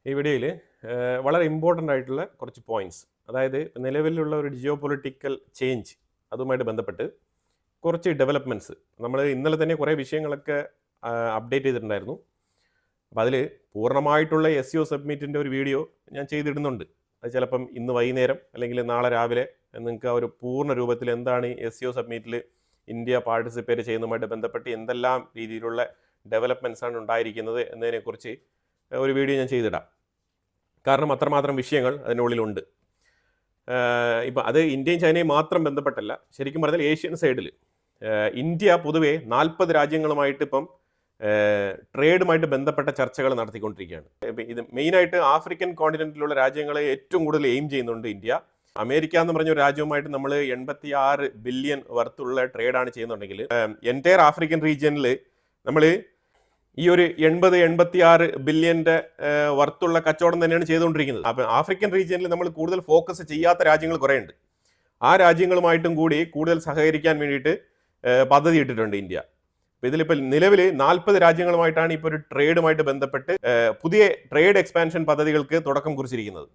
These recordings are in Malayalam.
ഈ വീഡിയോയിൽ വളരെ ഇമ്പോർട്ടൻ്റ് ആയിട്ടുള്ള കുറച്ച് പോയിന്റ്സ്, അതായത് നിലവിലുള്ള ഒരു ജിയോ പൊളിറ്റിക്കൽ ചേഞ്ച് അതുമായിട്ട് ബന്ധപ്പെട്ട് കുറച്ച് ഡെവലപ്മെൻറ്റ്സ് നമ്മൾ ഇന്നലെ തന്നെ കുറേ വിഷയങ്ങളൊക്കെ അപ്ഡേറ്റ് ചെയ്തിട്ടുണ്ടായിരുന്നു. അപ്പോൾ അതിൽ പൂർണ്ണമായിട്ടുള്ള SEO സബ്മിറ്റിൻ്റെ ഒരു വീഡിയോ ഞാൻ ചെയ്തിടുന്നുണ്ട്. അത് ചിലപ്പം ഇന്ന് വൈകുന്നേരം അല്ലെങ്കിൽ നാളെ രാവിലെ നിങ്ങൾക്ക് ആ ഒരു പൂർണ്ണ രൂപത്തിൽ എന്താണ് ഈ SEO സബ്മിറ്റിൽ ഇന്ത്യ പാർട്ടിസിപ്പേറ്റ് ചെയ്യുന്നതുമായിട്ട് ബന്ധപ്പെട്ട് എന്തെല്ലാം രീതിയിലുള്ള ഡെവലപ്മെൻറ്റ്സ് ആണ് ഉണ്ടായിരിക്കുന്നത് എന്നതിനെക്കുറിച്ച് ഒരു വീഡിയോ ഞാൻ ചെയ്തിടാം. കാരണം അത്രമാത്രം വിഷയങ്ങൾ അതിനുള്ളിലുണ്ട്. ഇപ്പം അത് ഇന്ത്യയും ചൈനയും മാത്രം ബന്ധപ്പെട്ടല്ല, ശരിക്കും പറഞ്ഞാൽ ഏഷ്യൻ സൈഡിൽ ഇന്ത്യ പൊതുവേ 40 രാജ്യങ്ങളുമായിട്ട് ഇപ്പം ട്രേഡുമായിട്ട് ബന്ധപ്പെട്ട ചർച്ചകൾ നടത്തിക്കൊണ്ടിരിക്കുകയാണ്. ഇത് മെയിനായിട്ട് ആഫ്രിക്കൻ കോണ്ടിനെൻറ്റിലുള്ള രാജ്യങ്ങളെ ഏറ്റവും കൂടുതൽ എയിം ചെയ്യുന്നുണ്ട് ഇന്ത്യ. അമേരിക്ക എന്ന് പറഞ്ഞ ഒരു രാജ്യവുമായിട്ട് നമ്മൾ 86 ബില്യൺ വർത്തുള്ള ട്രേഡാണ് ചെയ്യുന്നുണ്ടെങ്കിൽ എൻറ്റയർ ആഫ്രിക്കൻ റീജിയനിൽ നമ്മൾ ഈ ഒരു 80-86 ബില്യൻ്റെ വർത്തുള്ള കച്ചവടം തന്നെയാണ് ചെയ്തുകൊണ്ടിരിക്കുന്നത്. അപ്പം ആഫ്രിക്കൻ റീജിയനിൽ നമ്മൾ കൂടുതൽ ഫോക്കസ് ചെയ്യാത്ത രാജ്യങ്ങൾ കുറേ ഉണ്ട്. ആ രാജ്യങ്ങളുമായിട്ടും കൂടി കൂടുതൽ സഹകരിക്കാൻ വേണ്ടിയിട്ട് പദ്ധതി ഇട്ടിട്ടുണ്ട് ഇന്ത്യ. അപ്പോൾ ഇതിലിപ്പോൾ നിലവിൽ 40 രാജ്യങ്ങളുമായിട്ടാണ് ഇപ്പോൾ ഒരു ട്രേഡുമായിട്ട് ബന്ധപ്പെട്ട് പുതിയ ട്രേഡ് എക്സ്പാൻഷൻ പദ്ധതികൾക്ക് തുടക്കം കുറിച്ചിരിക്കുന്നത്.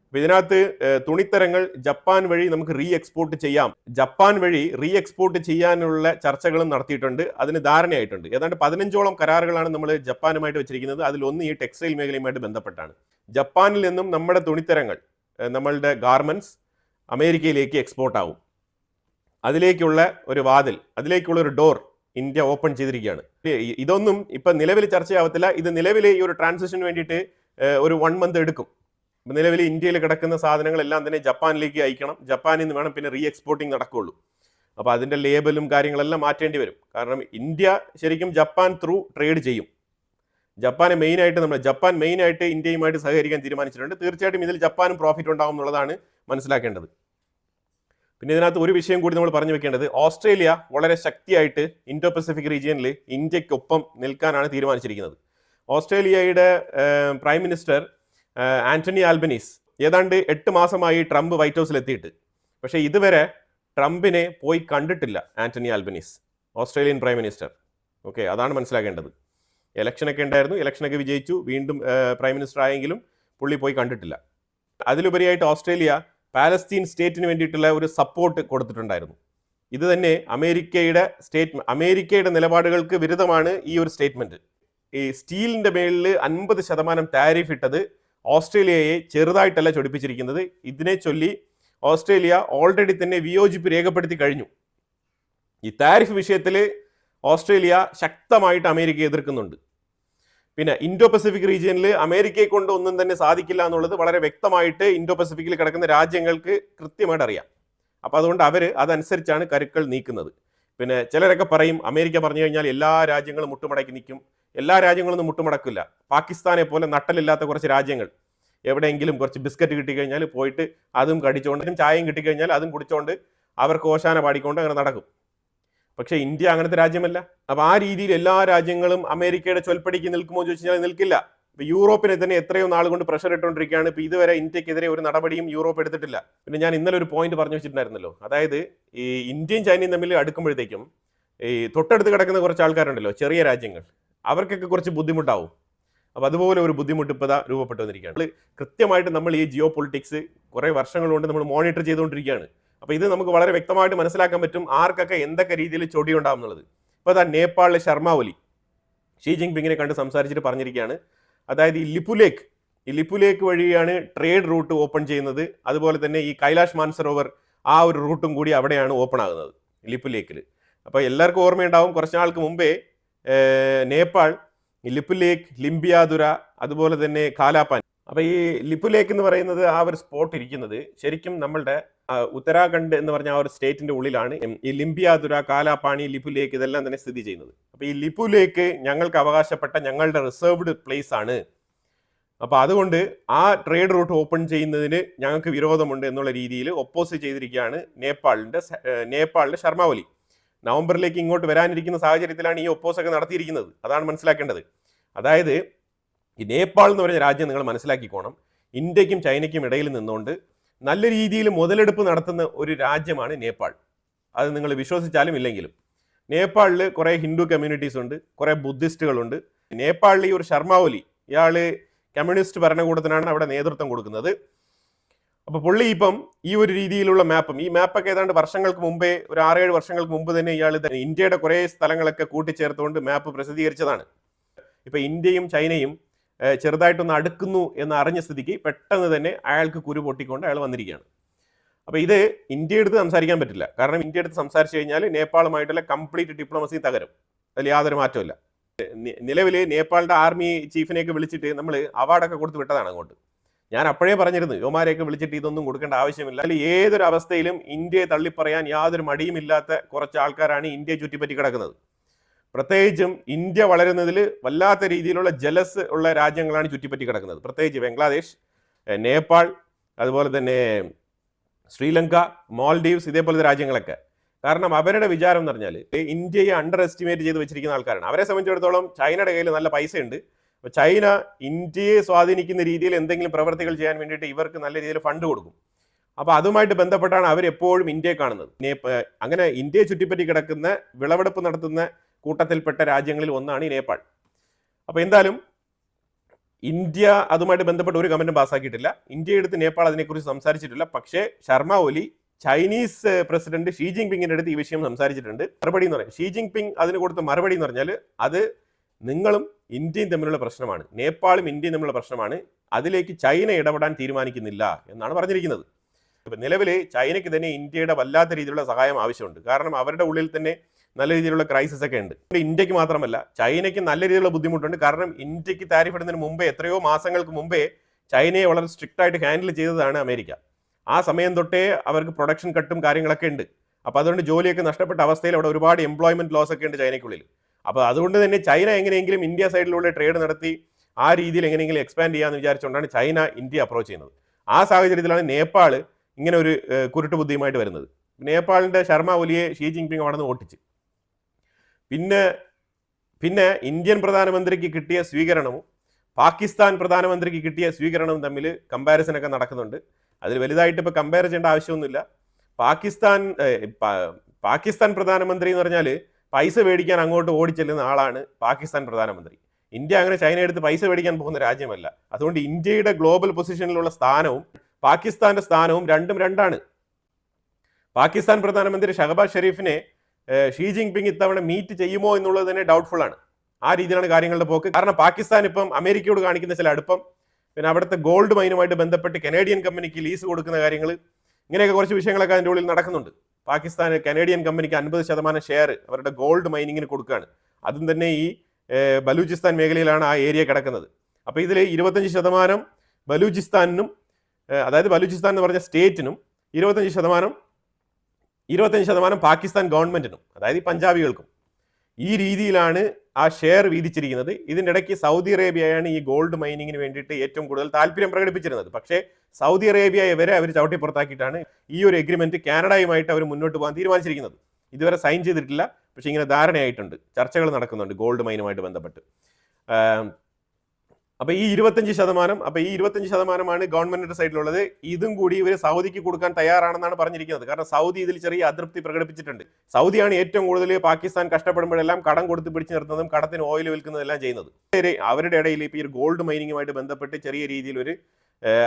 അപ്പോൾ ഇതിനകത്ത് തുണിത്തരങ്ങൾ ജപ്പാൻ വഴി നമുക്ക് റീ എക്സ്പോർട്ട് ചെയ്യാം, ജപ്പാൻ വഴി റീ എക്സ്പോർട്ട് ചെയ്യാനുള്ള ചർച്ചകളും നടത്തിയിട്ടുണ്ട്. അതിന് ധാരണയായിട്ടുണ്ട്. ഏതാണ്ട് 15ഓളം കരാറുകളാണ് നമ്മൾ ജപ്പാനുമായിട്ട് വെച്ചിരിക്കുന്നത്. അതിലൊന്ന് ഈ ടെക്സ്റ്റൈൽ മേഖലയുമായിട്ട് ബന്ധപ്പെട്ടാണ്. ജപ്പാനിൽ നിന്നും നമ്മുടെ തുണിത്തരങ്ങൾ, നമ്മളുടെ ഗാർമെൻറ്റ്സ് അമേരിക്കയിലേക്ക് എക്സ്പോർട്ട് ആവും. അതിലേക്കുള്ള ഒരു വാതിൽ, അതിലേക്കുള്ള ഒരു ഡോർ ഇന്ത്യ ഓപ്പൺ ചെയ്തിരിക്കുകയാണ്. ഇതൊന്നും ഇപ്പം നിലവിൽ ചർച്ചയാവത്തില്ല. ഇത് നിലവിൽ ഈ ഒരു ട്രാൻസിഷന് വേണ്ടിയിട്ട് ഒരു 1 മന്ത് എടുക്കും. നിലവിൽ ഇന്ത്യയിൽ കിടക്കുന്ന സാധനങ്ങളെല്ലാം തന്നെ ജപ്പാനിലേക്ക് അയക്കണം. ജപ്പാനിൽ നിന്ന് വേണം പിന്നെ റീ എക്സ്പോർട്ടിങ് നടക്കുകയുള്ളൂ. അപ്പോൾ അതിൻ്റെ ലേബലും കാര്യങ്ങളെല്ലാം മാറ്റേണ്ടി വരും. കാരണം ഇന്ത്യ ശരിക്കും ജപ്പാൻ ത്രൂ ട്രേഡ് ചെയ്യും. ജപ്പാൻ മെയിനായിട്ട് ഇന്ത്യയുമായിട്ട് സഹകരിക്കാൻ തീരുമാനിച്ചിട്ടുണ്ട്. തീർച്ചയായിട്ടും ഇതിൽ ജപ്പാനും പ്രോഫിറ്റ് ഉണ്ടാകും എന്നുള്ളതാണ് മനസ്സിലാക്കേണ്ടത്. പിന്നെ ഇതിനകത്ത് ഒരു വിഷയം കൂടി നമ്മൾ പറഞ്ഞു വെക്കേണ്ടത്, ഓസ്ട്രേലിയ വളരെ ശക്തിയായിട്ട് ഇൻഡോ പസഫിക് റീജിയനിൽ ഇന്ത്യക്കൊപ്പം നിൽക്കാനാണ് തീരുമാനിച്ചിരിക്കുന്നത്. ഓസ്ട്രേലിയയുടെ പ്രൈം മിനിസ്റ്റർ ആന്റണി ആൽബനീസ് ഏതാണ്ട് 8 മാസമായി ട്രംപ് വൈറ്റ് ഹൗസിൽ എത്തിയിട്ട്. പക്ഷേ ഇതുവരെ ട്രംപിനെ പോയി കണ്ടിട്ടില്ല Anthony Albanese, Australian prime minister. Okay, അതാണ് മനസ്സിലാക്കേണ്ടത്. ഇലക്ഷനൊക്കെ ഉണ്ടായിരുന്നു, ഇലക്ഷനൊക്കെ വിജയിച്ചു, വീണ്ടും പ്രൈം മിനിസ്റ്റർ ആയെങ്കിലും പുള്ളി പോയി കണ്ടിട്ടില്ല. അതിലുപരിയായിട്ട് ഓസ്ട്രേലിയ പാലസ്തീൻ സ്റ്റേറ്റിന് വേണ്ടിയിട്ടുള്ള ഒരു സപ്പോർട്ട് കൊടുത്തിട്ടുണ്ടായിരുന്നു. ഇത് തന്നെ അമേരിക്കയുടെ നിലപാടുകൾക്ക് വിരുദ്ധമാണ് ഈ ഒരു സ്റ്റേറ്റ്മെന്റ്. ഈ സ്റ്റീലിന്റെ മേളിൽ 50% താരിഫ് ഇട്ടത് ഓസ്ട്രേലിയയെ ചെറുതായിട്ടല്ല ചൊടിപ്പിച്ചിരിക്കുന്നത്. ഇതിനെ ചൊല്ലി ഓസ്ട്രേലിയ ഓൾറെഡി തന്നെ വിയോജിപ്പ് രേഖപ്പെടുത്തി കഴിഞ്ഞു. ഈ താരിഫ് വിഷയത്തിൽ ഓസ്ട്രേലിയ ശക്തമായിട്ട് അമേരിക്കയെ എതിർക്കുന്നുണ്ട്. പിന്നെ ഇൻഡോ പസഫിക് റീജിയനിൽ അമേരിക്കയെ കൊണ്ട് ഒന്നും തന്നെ സാധിക്കില്ല എന്നുള്ളത് വളരെ വ്യക്തമായിട്ട് ഇൻഡോ പസഫിക്കിൽ കിടക്കുന്ന രാജ്യങ്ങൾക്ക് കൃത്യമായിട്ട് അറിയാം. അപ്പോൾ അതുകൊണ്ട് അവർ അതനുസരിച്ചാണ് കരുക്കൾ നീക്കുന്നത്. പിന്നെ ചിലരൊക്കെ പറയും അമേരിക്ക പറഞ്ഞു കഴിഞ്ഞാൽ എല്ലാ രാജ്യങ്ങളും മുട്ടുമടക്കി നിൽക്കും. എല്ലാ രാജ്യങ്ങളൊന്നും മുട്ടുമടക്കില്ല. പാകിസ്ഥാനെ പോലെ നട്ടലില്ലാത്ത കുറച്ച് രാജ്യങ്ങൾ എവിടെയെങ്കിലും കുറച്ച് ബിസ്ക്കറ്റ് കിട്ടിക്കഴിഞ്ഞാൽ പോയിട്ട് അതും കടിച്ചുകൊണ്ട്, ചായയും കിട്ടിക്കഴിഞ്ഞാൽ അതും കുടിച്ചുകൊണ്ട് അവർക്ക് ഓശാന പാടിക്കൊണ്ട് അങ്ങനെ നടക്കും. പക്ഷേ ഇന്ത്യ അങ്ങനത്തെ രാജ്യമല്ല. അപ്പോൾ ആ രീതിയിൽ എല്ലാ രാജ്യങ്ങളും അമേരിക്കയുടെ ചൊൽപ്പടിക്ക് നിൽക്കുമോ എന്ന് ചോദിച്ചു കഴിഞ്ഞാൽ നിൽക്കില്ല. ഇപ്പോൾ യൂറോപ്പിനെ തന്നെ എത്രയോ നാൾ കൊണ്ട് പ്രഷർ ഇട്ടുകൊണ്ടിരിക്കുകയാണ്. ഇപ്പോൾ ഇതുവരെ ഇന്ത്യക്കെതിരെ ഒരു നടപടിയും യൂറോപ്പ് എടുത്തിട്ടില്ല. പിന്നെ ഞാൻ ഇന്നലെ ഒരു പോയിന്റ് പറഞ്ഞു വെച്ചിട്ടുണ്ടായിരുന്നല്ലോ, അതായത് ഈ ഇന്ത്യയും ചൈനയും തമ്മിൽ അടുക്കുമ്പോഴത്തേക്കും ഈ തൊട്ടടുത്ത് കിടക്കുന്ന കുറച്ച് ആൾക്കാരുണ്ടല്ലോ, ചെറിയ രാജ്യങ്ങൾ, അവർക്കൊക്കെ കുറച്ച് ബുദ്ധിമുട്ടാവും. അപ്പോൾ അതുപോലെ ഒരു ബുദ്ധിമുട്ട് ഇപ്പോൾ രൂപപ്പെട്ടു വന്നിരിക്കുകയാണ്. കൃത്യമായിട്ട് നമ്മൾ ഈ ജിയോ പൊളിറ്റിക്സ് കുറേ വർഷങ്ങൾ കൊണ്ട് നമ്മൾ മോണിറ്റർ ചെയ്തുകൊണ്ടിരിക്കുകയാണ്. അപ്പോൾ ഇത് നമുക്ക് വളരെ വ്യക്തമായിട്ട് മനസ്സിലാക്കാൻ പറ്റും ആർക്കൊക്കെ എന്തൊക്കെ രീതിയിൽ ചൊടിയുണ്ടാവും എന്നുള്ളത്. ഇപ്പോൾ അതാ നേപ്പാളിലെ ശർമ്മ ഒലി ഷീ ജിൻപിങ്ങിനെ കണ്ട് സംസാരിച്ചിട്ട് പറഞ്ഞിരിക്കുകയാണ്, അതായത് ഈ ലിപുലേക്ക് വഴിയാണ് ട്രേഡ് റൂട്ട് ഓപ്പൺ ചെയ്യുന്നത്. അതുപോലെ തന്നെ ഈ കൈലാഷ് മാൻസരോവർ ആ ഒരു റൂട്ടും കൂടി അവിടെയാണ് ഓപ്പൺ ആകുന്നത്, ലിപുലേക്കിൽ. അപ്പോൾ എല്ലാവർക്കും ഓർമ്മയുണ്ടാവും, കുറച്ച് നാൾക്ക് മുമ്പേ നേപ്പാൾ ലിപുലേക്ക്, ലിംബിയാതുര, അതുപോലെ തന്നെ കാലാപാനി. അപ്പോൾ ഈ ലിപുലേക്ക് എന്ന് പറയുന്നത് ആ ഒരു സ്പോട്ട് ഇരിക്കുന്നത് ശരിക്കും നമ്മളുടെ ഉത്തരാഖണ്ഡ് എന്ന് പറഞ്ഞ ആ ഒരു സ്റ്റേറ്റിന്റെ ഉള്ളിലാണ്. ഈ ലിംബിയാതുര, കാലാപാനി, ലിപുലേക്ക് ഇതെല്ലാം തന്നെ സ്ഥിതി ചെയ്യുന്നത്. അപ്പോൾ ഈ ലിപുലേക്ക് ഞങ്ങൾക്ക് അവകാശപ്പെട്ട ഞങ്ങളുടെ റിസർവ്ഡ് പ്ലേസ് ആണ്. അപ്പോൾ അതുകൊണ്ട് ആ ട്രേഡ് റൂട്ട് ഓപ്പൺ ചെയ്യുന്നതിന് ഞങ്ങൾക്ക് വിരോധമുണ്ട് എന്നുള്ള രീതിയിൽ ഒപ്പോസ് ചെയ്തിരിക്കുകയാണ് നേപ്പാളിന്റെ ശർമ്മ ഒലി. നവംബറിലേക്ക് ഇങ്ങോട്ട് വരാനിരിക്കുന്ന സാഹചര്യത്തിലാണ് ഈ ഒപ്പോസൊക്കെ നടത്തിയിരിക്കുന്നത്. അതാണ് മനസ്സിലാക്കേണ്ടത്. അതായത് ഈ നേപ്പാൾ എന്ന് പറഞ്ഞ രാജ്യം നിങ്ങൾ മനസ്സിലാക്കിക്കോണം, ഇന്ത്യക്കും ചൈനയ്ക്കും ഇടയിൽ നിന്നുകൊണ്ട് നല്ല രീതിയിൽ മുതലെടുപ്പ് നടത്തുന്ന ഒരു രാജ്യമാണ് നേപ്പാൾ. അത് നിങ്ങൾ വിശ്വസിച്ചാലും ഇല്ലെങ്കിലും. നേപ്പാളിൽ കുറേ ഹിന്ദു കമ്മ്യൂണിറ്റീസ് ഉണ്ട്, കുറേ ബുദ്ധിസ്റ്റുകളുണ്ട്. നേപ്പാളിൽ ഈ ഒരു ശർമ്മ ഒലി, ഇയാൾ കമ്മ്യൂണിസ്റ്റ് ഭരണകൂടത്തിനാണ് അവിടെ നേതൃത്വം കൊടുക്കുന്നത്. അപ്പോൾ പുള്ളി ഇപ്പം ഈ ഒരു രീതിയിലുള്ള മാപ്പും, ഈ മാപ്പൊക്കെ ഏതാണ്ട് വർഷങ്ങൾക്ക് മുമ്പേ, ഒരു 6-7 വർഷങ്ങൾക്ക് മുമ്പ് തന്നെ ഇയാൾ ഇന്ത്യയുടെ കുറേ സ്ഥലങ്ങളൊക്കെ കൂട്ടിച്ചേർത്തുകൊണ്ട് മാപ്പ് പ്രസിദ്ധീകരിച്ചതാണ്. ഇപ്പൊ ഇന്ത്യയും ചൈനയും ചെറുതായിട്ടൊന്ന് അടുക്കുന്നു എന്ന് അറിഞ്ഞ സ്ഥിതിക്ക് പെട്ടെന്ന് തന്നെ അയാൾക്ക് കുരു പൊട്ടിക്കൊണ്ട് അയാൾ വന്നിരിക്കുകയാണ്. അപ്പോൾ ഇത് ഇന്ത്യ എടുത്ത് സംസാരിക്കാൻ പറ്റില്ല. കാരണം ഇന്ത്യ എടുത്ത് സംസാരിച്ചു കഴിഞ്ഞാൽ നേപ്പാളുമായിട്ടുള്ള കംപ്ലീറ്റ് ഡിപ്ലോമസി തകരും. അതിൽ യാതൊരു മാറ്റമില്ല. നിലവിൽ നേപ്പാളിന്റെ ആർമി ചീഫിനെയൊക്കെ വിളിച്ചിട്ട് നമ്മൾ അവാർഡൊക്കെ കൊടുത്ത് വിട്ടതാണ് അങ്ങോട്ട്. ഞാൻ അപ്പോഴേ പറഞ്ഞിരുന്നു, യുവമാരെയൊക്കെ വിളിച്ചിട്ട് ഇതൊന്നും കൊടുക്കേണ്ട ആവശ്യമില്ല. അതിൽ ഏതൊരു അവസ്ഥയിലും ഇന്ത്യയെ തള്ളിപ്പറയാൻ യാതൊരു മടിയുമില്ലാത്ത കുറച്ച് ആൾക്കാരാണ് ഇന്ത്യയെ ചുറ്റിപ്പറ്റി കിടക്കുന്നത്. പ്രത്യേകിച്ചും ഇന്ത്യ വളരുന്നതിൽ വല്ലാത്ത രീതിയിലുള്ള ജലസ് ഉള്ള രാജ്യങ്ങളാണ് ചുറ്റിപ്പറ്റി കിടക്കുന്നത്. പ്രത്യേകിച്ച് ബംഗ്ലാദേശ്, നേപ്പാൾ, അതുപോലെ തന്നെ ശ്രീലങ്ക, മാൽഡീവ്സ്, ഇതേപോലത്തെ രാജ്യങ്ങളൊക്കെ. കാരണം അവരുടെ വിചാരം എന്ന് പറഞ്ഞാൽ ഇന്ത്യയെ അണ്ടർ എസ്റ്റിമേറ്റ് ചെയ്ത് വെച്ചിരിക്കുന്ന ആൾക്കാരാണ്. അവരെ സംബന്ധിച്ചിടത്തോളം ചൈനയുടെ കയ്യിൽ നല്ല പൈസയുണ്ട്. അപ്പോൾ ചൈന ഇന്ത്യയെ സ്വാധീനിക്കുന്ന രീതിയിൽ എന്തെങ്കിലും പ്രവർത്തികൾ ചെയ്യാൻ വേണ്ടിയിട്ട് ഇവർക്ക് നല്ല രീതിയിൽ ഫണ്ട് കൊടുക്കും. അപ്പോൾ അതുമായിട്ട് ബന്ധപ്പെട്ടാണ് അവരെപ്പോഴും ഇന്ത്യയെ കാണുന്നത്. അങ്ങനെ ഇന്ത്യയെ ചുറ്റിപ്പറ്റി കിടക്കുന്ന വിളവെടുപ്പ് നടത്തുന്ന കൂട്ടത്തിൽപ്പെട്ട രാജ്യങ്ങളിൽ ഒന്നാണ് ഈ നേപ്പാൾ. അപ്പോൾ എന്തായാലും ഇന്ത്യ അതുമായിട്ട് ബന്ധപ്പെട്ട് ഒരു കമന്റും പാസ്സാക്കിയിട്ടില്ല. ഇന്ത്യ എടുത്ത് നേപ്പാൾ അതിനെക്കുറിച്ച് സംസാരിച്ചിട്ടില്ല. പക്ഷേ Sharma Oli Chinese president Xi ജിങ് പിങ്ങിന്റെ അടുത്ത് ഈ വിഷയം സംസാരിച്ചിട്ടുണ്ട്. മറുപടി എന്ന് പറയാം, ഷീ ജിങ് പിങ് അതിന് കൊടുത്ത മറുപടി എന്ന് പറഞ്ഞാൽ, അത് നിങ്ങളും ഇന്ത്യയും തമ്മിലുള്ള പ്രശ്നമാണ്, നേപ്പാളും ഇന്ത്യയും തമ്മിലുള്ള പ്രശ്നമാണ്, അതിലേക്ക് ചൈന ഇടപെടാൻ തീരുമാനിക്കുന്നില്ല എന്നാണ് പറഞ്ഞിരിക്കുന്നത്. ഇപ്പം നിലവിൽ ചൈനയ്ക്ക് തന്നെ ഇന്ത്യയുടെ വല്ലാത്ത രീതിയിലുള്ള സഹായം ആവശ്യമുണ്ട്. കാരണം അവരുടെ ഉള്ളിൽ തന്നെ നല്ല രീതിയിലുള്ള ക്രൈസിസ് ഒക്കെ ഉണ്ട്. ഇന്ത്യക്ക് മാത്രമല്ല, ചൈനയ്ക്ക് നല്ല രീതിയിലുള്ള ബുദ്ധിമുട്ടുണ്ട്. കാരണം ഇന്ത്യക്ക് താരിഫ് ഇടുന്നതിന് മുമ്പേ, എത്രയോ മാസങ്ങൾക്ക് മുമ്പേ ചൈനയെ വളരെ സ്ട്രിക്റ്റ് ആയിട്ട് ഹാൻഡിൽ ചെയ്തതാണ് അമേരിക്ക. ആ സമയം തൊട്ടേ അവർക്ക് പ്രൊഡക്ഷൻ കട്ടും കാര്യങ്ങളൊക്കെ ഉണ്ട്. അപ്പോൾ അതുകൊണ്ട് ജോലിയൊക്കെ നഷ്ടപ്പെട്ട അവസ്ഥയിൽ അവിടെ ഒരുപാട് എംപ്ലോയ്മെന്റ് ലോസ് ഒക്കെ ഉണ്ട് ചൈനയ്ക്കുള്ളിൽ. അപ്പോൾ അതുകൊണ്ട് തന്നെ ചൈന എങ്ങനെയെങ്കിലും ഇന്ത്യ സൈഡിലൂടെ ട്രേഡ് നടത്തി ആ രീതിയിൽ എങ്ങനെയെങ്കിലും എക്സ്പാൻഡ് ചെയ്യാമെന്ന് വിചാരിച്ചുകൊണ്ടാണ് ചൈന ഇന്ത്യ അപ്രോച്ച് ചെയ്യുന്നത്. ആ സാഹചര്യത്തിലാണ് നേപ്പാൾ ഇങ്ങനെ ഒരു കുരുട്ട് ബുദ്ധിയുമായിട്ട് വരുന്നത്. നേപ്പാളിന്റെ ശർമ്മ ഒലിയെ ഷീ ജിങ് പിങ് അവിടെ നിന്ന് ഓട്ടിച്ച്. പിന്നെ ഇന്ത്യൻ പ്രധാനമന്ത്രിക്ക് കിട്ടിയ സ്വീകരണവും പാകിസ്ഥാൻ പ്രധാനമന്ത്രിക്ക് കിട്ടിയ സ്വീകരണവും തമ്മിൽ കമ്പാരിസൺ ഒക്കെ നടക്കുന്നുണ്ട്. അതിൽ വലുതായിട്ട് ഇപ്പോൾ കമ്പയർ ചെയ്യേണ്ട ആവശ്യമൊന്നുമില്ല. പാകിസ്ഥാൻ പ്രധാനമന്ത്രി എന്ന് പറഞ്ഞാൽ പൈസ മേടിക്കാൻ അങ്ങോട്ട് ഓടിച്ചെല്ലുന്ന ആളാണ് പാകിസ്ഥാൻ പ്രധാനമന്ത്രി. ഇന്ത്യ അങ്ങനെ ചൈന എടുത്ത് പൈസ മേടിക്കാൻ പോകുന്ന രാജ്യമല്ല. അതുകൊണ്ട് ഇന്ത്യയുടെ ഗ്ലോബൽ പൊസിഷനിലുള്ള സ്ഥാനവും പാകിസ്ഥാന്റെ സ്ഥാനവും രണ്ടും രണ്ടാണ്. പാകിസ്ഥാൻ പ്രധാനമന്ത്രി ഷഹബാസ് ഷെരീഫിനെ ഷീ ജിങ് പിങ് ഇത്തവണ മീറ്റ് ചെയ്യുമോ എന്നുള്ളത് തന്നെ ഡൗട്ട്ഫുൾ ആണ്. ആ രീതിയിലാണ് കാര്യങ്ങളുടെ പോക്ക്. കാരണം പാകിസ്ഥാൻ ഇപ്പം അമേരിക്കയോട് കാണിക്കുന്ന ചില അടുപ്പം, പിന്നെ അവിടുത്തെ ഗോൾഡ് മൈനുമായിട്ട് ബന്ധപ്പെട്ട് കനേഡിയൻ കമ്പനിക്ക് ലീസ് കൊടുക്കുന്ന കാര്യങ്ങൾ, ഇങ്ങനെയൊക്കെ കുറച്ച് വിഷയങ്ങളൊക്കെ അതിൻ്റെ ഉള്ളിൽ നടക്കുന്നുണ്ട്. പാകിസ്ഥാൻ കനേഡിയൻ കമ്പനിക്ക് 50% ഷെയർ അവരുടെ ഗോൾഡ് മൈനിങ്ങിന് കൊടുക്കുകയാണ്. അതും തന്നെ ഈ ബലൂചിസ്ഥാൻ മേഖലയിലാണ് ആ ഏരിയ കിടക്കുന്നത്. അപ്പോൾ ഇതിൽ 25% ബലൂചിസ്ഥാനും, അതായത് ബലൂചിസ്ഥാൻ എന്ന് പറഞ്ഞ സ്റ്റേറ്റിനും 25% പാകിസ്ഥാൻ ഗവൺമെന്റിനും, അതായത് ഈ പഞ്ചാബികൾക്കും. ഈ രീതിയിലാണ് ആ ഷെയർ വീതിച്ചിരിക്കുന്നത്. ഇതിൻ്റെ ഇടയ്ക്ക് സൗദി അറേബ്യയാണ് ഈ ഗോൾഡ് മൈനിങ്ങിന് വേണ്ടിയിട്ട് ഏറ്റവും കൂടുതൽ താല്പര്യം പ്രകടിപ്പിച്ചിരുന്നത്. പക്ഷേ സൗദി അറേബ്യയെ വരെ അവർ ചവിട്ടി പുറത്താക്കിയിട്ടാണ് ഈ ഒരു എഗ്രിമെന്റ് കാനഡയുമായിട്ട് അവർ മുന്നോട്ട് പോകാൻ തീരുമാനിച്ചിരിക്കുന്നത്. ഇതുവരെ സൈൻ ചെയ്തിട്ടില്ല, പക്ഷേ ഇങ്ങനെ ധാരണയായിട്ടുണ്ട്, ചർച്ചകൾ നടക്കുന്നുണ്ട് ഗോൾഡ് മൈനുമായിട്ട് ബന്ധപ്പെട്ട്. അപ്പോൾ ഈ 25%, ഗവൺമെന്റിന്റെ സൈഡിലുള്ളത്. ഇതും കൂടി ഇവർ സൗദിക്ക് കൊടുക്കാൻ തയ്യാറാണെന്നാണ് പറഞ്ഞിരിക്കുന്നത്. കാരണം സൗദി ഇതിൽ ചെറിയ അതൃപ്തി പ്രകടിപ്പിച്ചിട്ടുണ്ട്. സൗദിയാണ് ഏറ്റവും കൂടുതൽ പാകിസ്ഥാൻ കഷ്ടപ്പെടുമ്പോഴെല്ലാം കടം കൊടുത്ത് പിടിച്ചു നിർത്തുന്നതും കടത്തിന് ഓയിൽ വിൽക്കുന്നതെല്ലാം ചെയ്യുന്നത്. അവരുടെ ഇടയിൽ ഇപ്പോൾ ഈ ഗോൾഡ് മൈനിങ്ങുമായിട്ട് ബന്ധപ്പെട്ട് ചെറിയ രീതിയിൽ ഒരു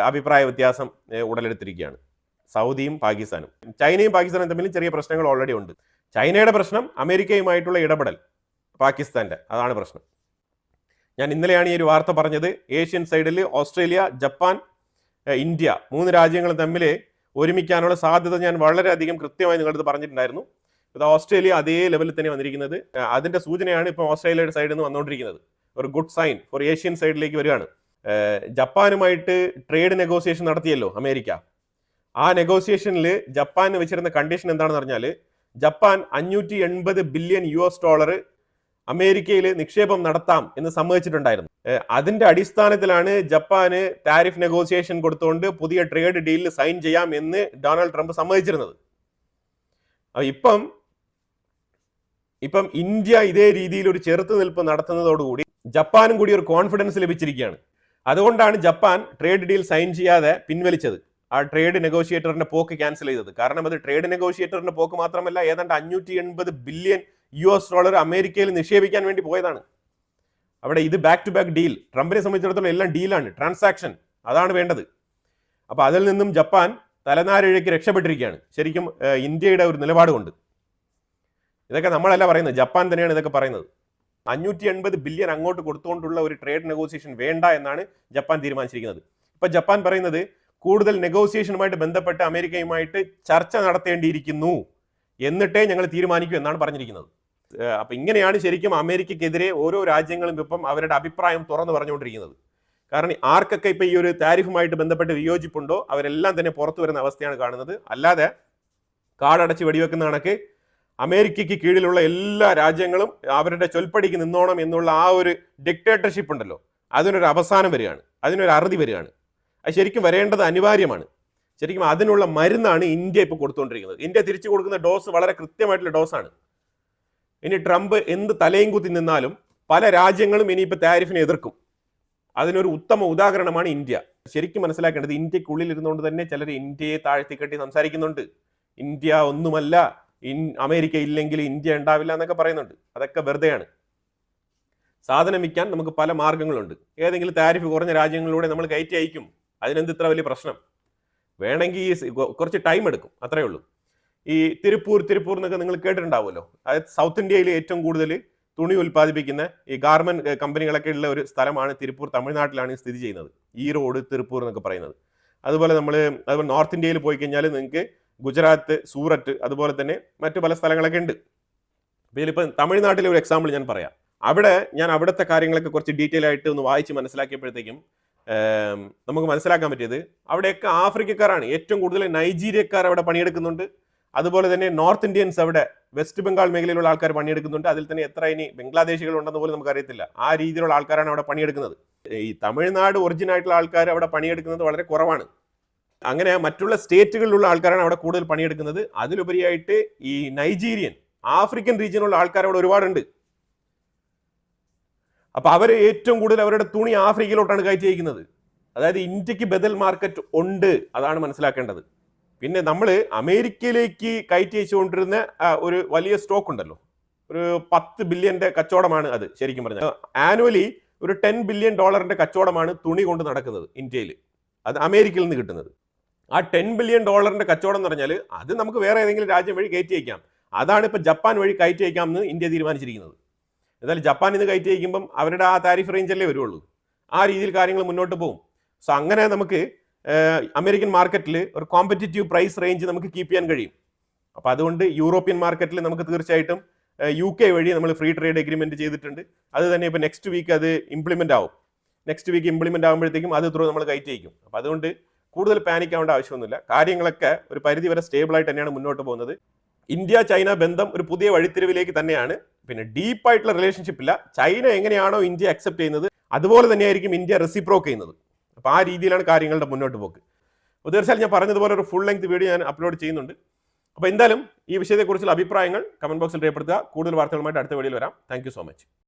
അഭിപ്രായ വ്യത്യാസം ഉടലെടുത്തിരിക്കുകയാണ് സൗദിയും പാകിസ്ഥാനും. ചൈനയും പാകിസ്ഥാനും തമ്മിലും ചെറിയ പ്രശ്നങ്ങൾ ഓൾറെഡി ഉണ്ട്. ചൈനയുടെ പ്രശ്നം അമേരിക്കയുമായിട്ടുള്ള ഇടപെടൽ, പാകിസ്ഥാന്റെ അതാണ് പ്രശ്നം. ഞാൻ ഇന്നലെയാണ് ഈ ഒരു വാർത്ത പറഞ്ഞത്. ഏഷ്യൻ സൈഡിൽ ഓസ്ട്രേലിയ, ജപ്പാൻ, ഇന്ത്യ 3 രാജ്യങ്ങൾ തമ്മിൽ ഒരുമിക്കാനുള്ള സാധ്യത ഞാൻ വളരെയധികം കൃത്യമായി നിങ്ങളടുത്ത് പറഞ്ഞിട്ടുണ്ടായിരുന്നു. ഇത് ഓസ്ട്രേലിയ അതേ ലെവലിൽ തന്നെ വന്നിരിക്കുന്നത്. അതിന്റെ സൂചനയാണ് ഇപ്പോൾ ഓസ്ട്രേലിയയുടെ സൈഡിൽ നിന്ന് വന്നുകൊണ്ടിരിക്കുന്നത്. ഒരു ഗുഡ് സൈൻ ഫോർ ഏഷ്യൻ സൈഡിലേക്ക് വരികയാണ്. ജപ്പാനുമായിട്ട് ട്രേഡ് നെഗോസിയേഷൻ നടത്തിയല്ലോ അമേരിക്ക. ആ നെഗോസിയേഷനിൽ ജപ്പാന് വെച്ചിരുന്ന കണ്ടീഷൻ എന്താണെന്ന് പറഞ്ഞാൽ, ജപ്പാൻ $580 ബില്യൺ അമേരിക്കയിൽ നിക്ഷേപം നടത്താം എന്ന് സമ്മതിച്ചിട്ടുണ്ടായിരുന്നു. അതിന്റെ അടിസ്ഥാനത്തിലാണ് ജപ്പാന് താരിഫ് നെഗോസിയേഷൻ കൊടുത്തുകൊണ്ട് പുതിയ ട്രേഡ് ഡീലിൽ സൈൻ ചെയ്യാം എന്ന് ഡൊണാൾഡ് ട്രംപ് സമ്മതിച്ചിരുന്നത്. ഇപ്പം ഇന്ത്യ ഇതേ രീതിയിൽ ഒരു ചെറുത്തുനിൽപ്പ് നടത്തുന്നതോടുകൂടി ജപ്പാനും കൂടി ഒരു കോൺഫിഡൻസ് ലഭിച്ചിരിക്കുകയാണ്. അതുകൊണ്ടാണ് ജപ്പാൻ ട്രേഡ് ഡീൽ സൈൻ ചെയ്യാതെ പിൻവലിച്ചത്, ആ ട്രേഡ് നെഗോഷിയേറ്ററിന്റെ പോക്ക് ക്യാൻസൽ ചെയ്തത്. കാരണം അത് ട്രേഡ് നെഗോഷിയേറ്ററിന്റെ പോക്ക് മാത്രമല്ല, ഏതാണ്ട് $580 ബില്യൺ അമേരിക്കയിൽ നിക്ഷേപിക്കാൻ വേണ്ടി പോയതാണ്. അവിടെ ഇത് ബാക്ക് ടു ബാക്ക് ഡീൽ. ട്രംപിനെ സംബന്ധിച്ചിടത്തോളം എല്ലാം ഡീലാണ്, ട്രാൻസാക്ഷൻ, അതാണ് വേണ്ടത്. അപ്പോൾ അതിൽ നിന്നും ജപ്പാൻ തലനാരിഴയ്ക്ക് രക്ഷപ്പെട്ടിരിക്കുകയാണ് ശരിക്കും ഇന്ത്യയുടെ ഒരു നിലപാട് കൊണ്ട്. ഇതൊക്കെ നമ്മളല്ല പറയുന്നത്, ജപ്പാൻ തന്നെയാണ് ഇതൊക്കെ പറയുന്നത്. 580 ബില്യൺ അങ്ങോട്ട് കൊടുത്തുകൊണ്ടുള്ള ഒരു ട്രേഡ് നെഗോസിയേഷൻ വേണ്ട എന്നാണ് ജപ്പാൻ തീരുമാനിച്ചിരിക്കുന്നത്. ഇപ്പൊ ജപ്പാൻ പറയുന്നത് കൂടുതൽ നെഗോസിയേഷനുമായിട്ട് ബന്ധപ്പെട്ട് അമേരിക്കയുമായിട്ട് ചർച്ച നടത്തേണ്ടിയിരിക്കുന്നു, എന്നിട്ടേ ഞങ്ങൾ തീരുമാനിക്കൂ എന്നാണ് പറഞ്ഞിരിക്കുന്നത്. അപ്പൊ ഇങ്ങനെയാണ് ശരിക്കും അമേരിക്കക്കെതിരെ ഓരോ രാജ്യങ്ങളും ഇപ്പം അവരുടെ അഭിപ്രായം തുറന്നു പറഞ്ഞുകൊണ്ടിരിക്കുന്നത്. കാരണം ആർക്കൊക്കെ ഇപ്പൊ ഈ ഒരു താരിഫുമായിട്ട് ബന്ധപ്പെട്ട് വിയോജിപ്പുണ്ടോ അവരെല്ലാം തന്നെ പുറത്തു വരുന്ന അവസ്ഥയാണ് കാണുന്നത്. അല്ലാതെ കാടടച്ച് വെടിവെക്കുന്ന കണക്ക് അമേരിക്കയ്ക്ക് കീഴിലുള്ള എല്ലാ രാജ്യങ്ങളും അവരുടെ ചൊൽപ്പടിക്ക് നിന്നോണം എന്നുള്ള ആ ഒരു ഡിക്റ്റേറ്റർഷിപ്പ് ഉണ്ടല്ലോ, അതിനൊരു അവസാനം വരികയാണ്, അതിനൊരു അറുതി വരികയാണ്. അത് ശരിക്കും വരേണ്ടത് അനിവാര്യമാണ്. ശരിക്കും അതിനുള്ള മരുന്നാണ് ഇന്ത്യ ഇപ്പോൾ കൊടുത്തുകൊണ്ടിരിക്കുന്നത്. ഇന്ത്യ തിരിച്ചു കൊടുക്കുന്ന ഡോസ് വളരെ കൃത്യമായിട്ടുള്ള ഡോസാണ്. ഇനി ട്രംപ് എന്ത് തലയും കുത്തി നിന്നാലും പല രാജ്യങ്ങളും ഇനിയിപ്പോൾ താരിഫിനെ എതിർക്കും. അതിനൊരു ഉത്തമ ഉദാഹരണമാണ് ഇന്ത്യ. ശരിക്കും മനസ്സിലാക്കേണ്ടത്, ഇന്ത്യക്കുള്ളിൽ ഇരുന്നുകൊണ്ട് തന്നെ ചിലർ ഇന്ത്യയെ താഴ്ത്തിക്കെട്ടി സംസാരിക്കുന്നുണ്ട്. ഇന്ത്യ ഒന്നുമല്ല, അമേരിക്ക ഇല്ലെങ്കിൽ ഇന്ത്യ ഉണ്ടാവില്ല എന്നൊക്കെ പറയുന്നുണ്ട്. അതൊക്കെ വെറുതെയാണ്. സാധനം വിൽക്കാൻ നമുക്ക് പല മാർഗങ്ങളുണ്ട്. ഏതെങ്കിലും താരിഫ് കുറഞ്ഞ രാജ്യങ്ങളിലൂടെ നമ്മൾ കയറ്റി അയക്കും. അതിനെന്ത് ഇത്ര വലിയ പ്രശ്നം? വേണമെങ്കിൽ കുറച്ച് ടൈം എടുക്കും, അത്രയേ ഉള്ളൂ. ഈ തിരുപ്പൂർ എന്നൊക്കെ നിങ്ങൾ കേട്ടിട്ടുണ്ടാവുമല്ലോ. അതായത് സൗത്ത് ഇന്ത്യയിൽ ഏറ്റവും കൂടുതൽ തുണി ഉൽപ്പാദിപ്പിക്കുന്ന ഈ ഗാർമെന്റ് കമ്പനികളൊക്കെ ഉള്ള ഒരു സ്ഥലമാണ് തിരുപ്പൂർ. തമിഴ്നാട്ടിലാണ് സ്ഥിതി ചെയ്യുന്നത്, ഈറോഡ്, തിരുപ്പൂർ എന്നൊക്കെ പറയുന്നത്. അതുപോലെ നോർത്ത് ഇന്ത്യയിൽ പോയി കഴിഞ്ഞാൽ നിങ്ങൾക്ക് ഗുജറാത്ത്, സൂററ്റ്, അതുപോലെ തന്നെ മറ്റു പല സ്ഥലങ്ങളൊക്കെ ഉണ്ട്. ഇതിലിപ്പോൾ തമിഴ്നാട്ടിലെ ഒരു എക്സാമ്പിൾ ഞാൻ പറയാം. ഞാൻ അവിടുത്തെ കാര്യങ്ങളൊക്കെ കുറച്ച് ഡീറ്റെയിൽ ആയിട്ട് ഒന്ന് വായിച്ച് മനസ്സിലാക്കിയപ്പോഴത്തേക്കും നമുക്ക് മനസ്സിലാക്കാൻ പറ്റിയത് അവിടെയൊക്കെ ആഫ്രിക്കക്കാരാണ് ഏറ്റവും കൂടുതൽ. നൈജീരിയക്കാർ അവിടെ പണിയെടുക്കുന്നുണ്ട്. അതുപോലെ തന്നെ നോർത്ത് ഇന്ത്യൻസ്, അവിടെ വെസ്റ്റ് ബംഗാൾ മേഖലയിലുള്ള ആൾക്കാർ പണിയെടുക്കുന്നുണ്ട്. അതിൽ തന്നെ എത്ര ഇനി ബംഗ്ലാദേശികൾ ഉണ്ടെന്ന് പോലും നമുക്കറിയത്തില്ല. ആ രീതിയിലുള്ള ആൾക്കാരാണ് അവിടെ പണിയെടുക്കുന്നത്. ഈ തമിഴ്നാട് ഒറിജിൻ ആയിട്ടുള്ള ആൾക്കാർ അവിടെ പണിയെടുക്കുന്നത് വളരെ കുറവാണ്. അങ്ങനെ മറ്റുള്ള സ്റ്റേറ്റുകളിലുള്ള ആൾക്കാരാണ് അവിടെ കൂടുതൽ പണിയെടുക്കുന്നത്. അതിലുപരിയായിട്ട് ഈ നൈജീരിയൻ, ആഫ്രിക്കൻ റീജിയനുള്ള ആൾക്കാർ അവിടെ ഒരുപാടുണ്ട്. അപ്പൊ അവർ ഏറ്റവും കൂടുതൽ അവരുടെ തുണി ആഫ്രിക്കയിലോട്ടാണ് കയറ്റി അയക്കുന്നത്. അതായത് ഇന്ത്യക്ക് ബദൽ മാർക്കറ്റ് ഉണ്ട്, അതാണ് മനസ്സിലാക്കേണ്ടത്. പിന്നെ നമ്മൾ അമേരിക്കയിലേക്ക് കയറ്റി അയച്ചുകൊണ്ടിരുന്ന ഒരു വലിയ സ്റ്റോക്ക് ഉണ്ടല്ലോ, ഒരു 10 ബില്യന്റെ കച്ചവടമാണ് അത്. ശരിക്കും പറഞ്ഞാൽ ആനുവലി ഒരു $10 ബില്യൺ കച്ചവടമാണ് തുണി കൊണ്ട് നടക്കുന്നത് ഇന്ത്യയിൽ. അത് അമേരിക്കയിൽ നിന്ന് കിട്ടുന്നത്. ആ $10 ബില്യൺ കച്ചവടം എന്ന് പറഞ്ഞാൽ അത് നമുക്ക് വേറെ ഏതെങ്കിലും രാജ്യം വഴി കയറ്റി അയക്കാം. അതാണ് ഇപ്പൊ ജപ്പാൻ വഴി കയറ്റി അയക്കാം എന്ന് ഇന്ത്യ തീരുമാനിച്ചിരിക്കുന്നത്. എന്തായാലും ജപ്പാൻ ഇന്ന് കയറ്റി അയക്കുമ്പം അവരുടെ ആ താരിഫ് റേഞ്ചല്ലേ വരുള്ളൂ. ആ രീതിയിൽ കാര്യങ്ങൾ മുന്നോട്ട് പോകും. സോ അങ്ങനെ നമുക്ക് അമേരിക്കൻ മാർക്കറ്റിൽ ഒരു കോമ്പറ്റീറ്റീവ് പ്രൈസ് റേഞ്ച് നമുക്ക് കീപ്പ് ചെയ്യാൻ കഴിയും. അപ്പോൾ അതുകൊണ്ട് യൂറോപ്യൻ മാർക്കറ്റിൽ നമുക്ക് തീർച്ചയായിട്ടും UK വഴി നമ്മൾ ഫ്രീ ട്രേഡ് എഗ്രിമെന്റ് ചെയ്തിട്ടുണ്ട്. അത് തന്നെ ഇപ്പോൾ നെക്സ്റ്റ് വീക്ക് അത് ഇംപ്ലിമെന്റ് ആവും. നെക്സ്റ്റ് വീക്ക് ഇംപ്ലിമെന്റ് ആകുമ്പോഴത്തേക്കും അത് ത്രൂ നമ്മൾ കയറ്റി അയക്കും. അപ്പോൾ അതുകൊണ്ട് കൂടുതൽ പാനിക് ആവേണ്ട ആവശ്യമൊന്നുമില്ല. കാര്യങ്ങളൊക്കെ ഒരു പരിധി വരെ സ്റ്റേബിൾ ആയിട്ട് തന്നെയാണ് മുന്നോട്ട് പോകുന്നത്. ഇന്ത്യ ചൈന ബന്ധം ഒരു പുതിയ വഴിത്തിരിവിലേക്ക് തന്നെയാണ്. പിന്നെ ഡീപ്പായിട്ടുള്ള റിലേഷൻഷിപ്പ് ഇല്ല. ചൈന എങ്ങനെയാണോ ഇന്ത്യ അക്സെപ്റ്റ് ചെയ്യുന്നത് അതുപോലെ തന്നെയായിരിക്കും ഇന്ത്യ റെസിപ്രോക്ക് ചെയ്യുന്നത്. അപ്പോൾ ആ രീതിയിലാണ് കാര്യങ്ങളുടെ മുന്നോട്ട് പോക്ക്. അപ്പോൾ തീർച്ചയായും ഞാൻ പറഞ്ഞതുപോലെ ഒരു ഫുൾ ലെങ്ത് വീഡിയോ ഞാൻ അപ്ലോഡ് ചെയ്യുന്നുണ്ട്. അപ്പോൾ എന്തായാലും ഈ വിഷയത്തെക്കുറിച്ചുള്ള അഭിപ്രായങ്ങൾ കമന്റ് ബോക്സിൽ രേഖപ്പെടുത്തുക. കൂടുതൽ വാർത്തകളുമായിട്ട് അടുത്ത വീഡിയോയിൽ വരാം. Thank you so much.